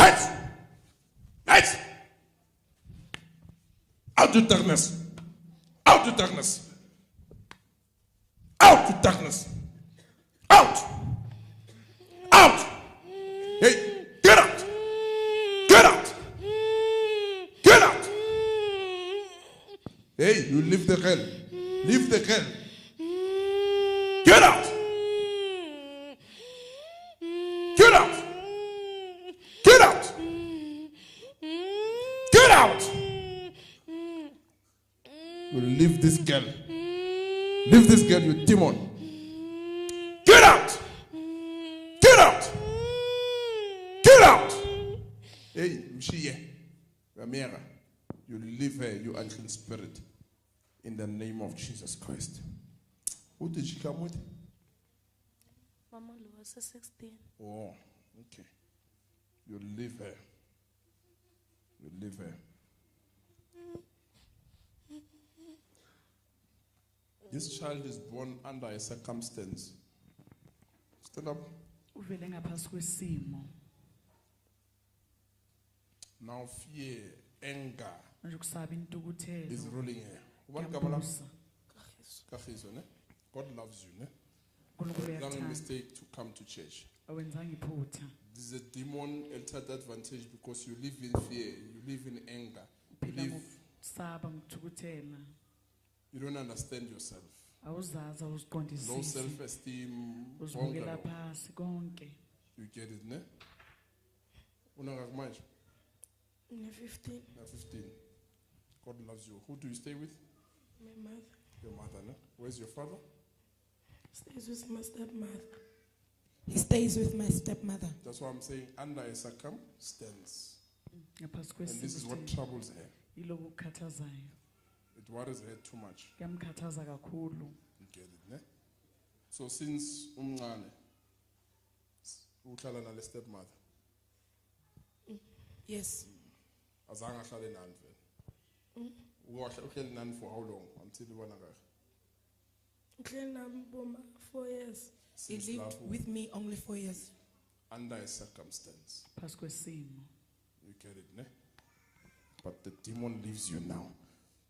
Lights! Lights! Out to darkness! Out to darkness! Out to darkness! Out! Out! Hey, get out! Get out! Get out! Hey, you leave the hell. Leave the hell. Get out! Get out! Get out! Get out! You leave this girl. Leave this girl, you demon. Get out! Get out! Get out! Hey, Mshiye, Ramira, you leave her, you unclean spirit, in the name of Jesus Christ. Who did she come with? Mama was 16. Oh, okay. You leave her. You leave her. This child is born under a circumstance. Stand up. Uvele ngaphasi kwesimo. Now fear, anger Manje kusaba intukuthelo. is ruling her. Ubani igama lakho? Kuyabusa. Kagiso, ne? God loves you, ne? uNkulunkulu It's not a uyakuthanda. mistake to come to church. Awenzanga iphutha. This is a demon entered advantage because you live in fear, you live in anger, you Phila live, ngokusaba ngokuthukuthela. you don't understand yourself. Awuzazi Low awuziqondisisi. self-esteem, Uzibukela bonke. phansi konke. You get it, ne? Unangaki manje? 15. Na 15. God loves you. Who do you stay with? My mother Your mother, ne? Where's your father? stays with my stepmother. He stays with my stepmother. That's why I'm saying under a circumstance. Ngaphasi And this is what kwesimo. troubles her. Yiloku kukhathazayo. It worries her too much. Kuyamkhathaza kakhulu. You get it, ne? So since umncane uhlala nale stepmother, Yes. azange ahlale nani vele. Uhleli nani for how long? Until ubona kahle. Clean Boma 4 years. He Since lived lapho, with me only 4 years. under a circumstance. Phasi kwesimo. You get it, ne? But the demon leaves you now.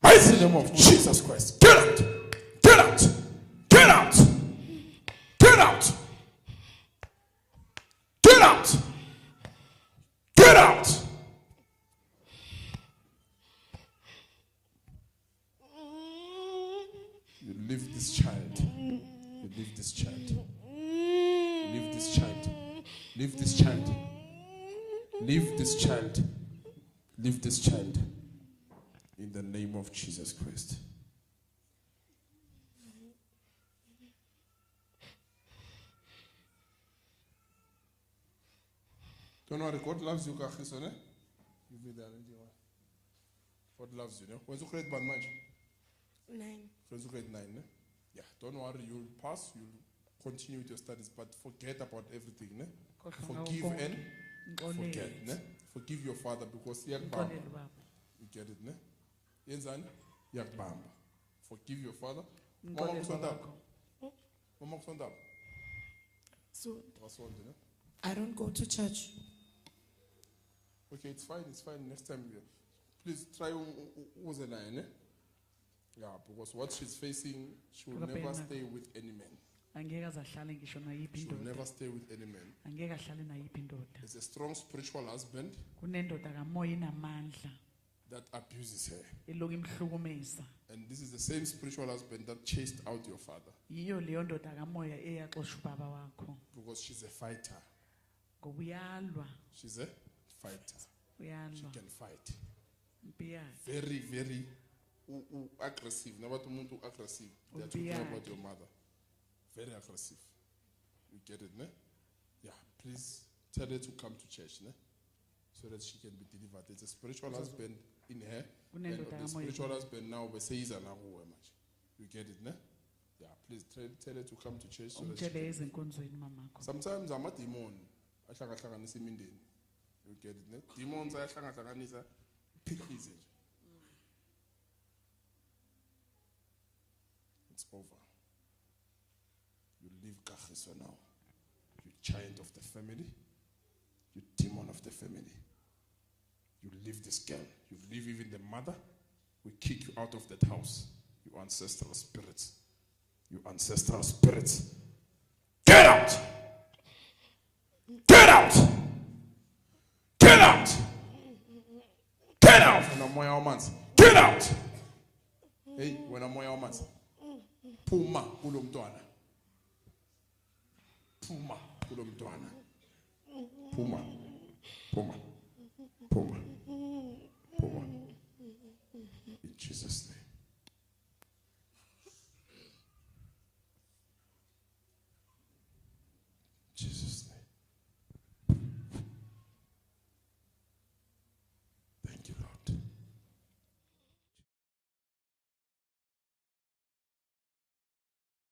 Praise the name of Jesus Christ. Get out! Get out! Get out! Get out! Get out! Get out! You leave this child. You leave this child. Leave this child. Leave this child. Leave this child. Leave this child. In the name of Jesus Christ. Don't worry, God loves you, Kagiso, ne? You be there, God loves you, ne? When's your grade band, manje? 9. Friends who grade 9, ne? Yeah, don't worry, you'll pass, you'll continue with your studies, but forget about everything, ne? Forgive and forget, ne? Forgive your father because iyakubamba. Ngixolele baba. You get it, ne? Yenzani? Iyakubamba. Forgive your father. Mama Ngixolele kusonda. babakho. Mama kusonda. So Wasonde, ne? I don't go to church. Okay, it's fine, next time. Please try uze naye, ne? Yeah, because what she's facing, she will never stay with any man. Angeke azahlale ngisho nayiphi She will indoda. never stay with any man. Angeke ahlale nayiphi indoda. It's a strong spiritual husband Kunendoda kamoya inamandla that abuses her. eloku imhlukumeza. And this is the same spiritual husband that chased out your father Yiyo leyo ndoda kamoya eyaxosha ubaba wakho. because she's a fighter. Ngoba uyalwa, She's a fighter. She uyalwa. can fight. Impi yakhe. Very, very aggressive. Never to umuntu aggressive. They're talking Ubiyakhe. about your mother. Very aggressive. You get it, ne? Yeah, please tell her to come to church, ne? So that she can be delivered. It's a spiritual husband in her. And Kunendoda the kamoya. spiritual husband now we say he's an much. You get it, ne? Yeah, please tell her to come to church so that she Umtshele ezinkonzweni mamakho. sometimes amademon ahlangahlanganisa imindeni. You get it, ne? Demons ayahlangahlanganisa phikhize nje. It's over. You leave Kagiso now. You giant of the family. You demon of the family. leave this girl. You leave even the mother. We kick you out of that house. You ancestral spirits. You ancestral spirits. Get out! Get out! Get out! Get out! When I'm moya omans. Get out! Hey, when I'm moya omans. Puma kulomntwana. Puma kulomntwana. Puma. Puma.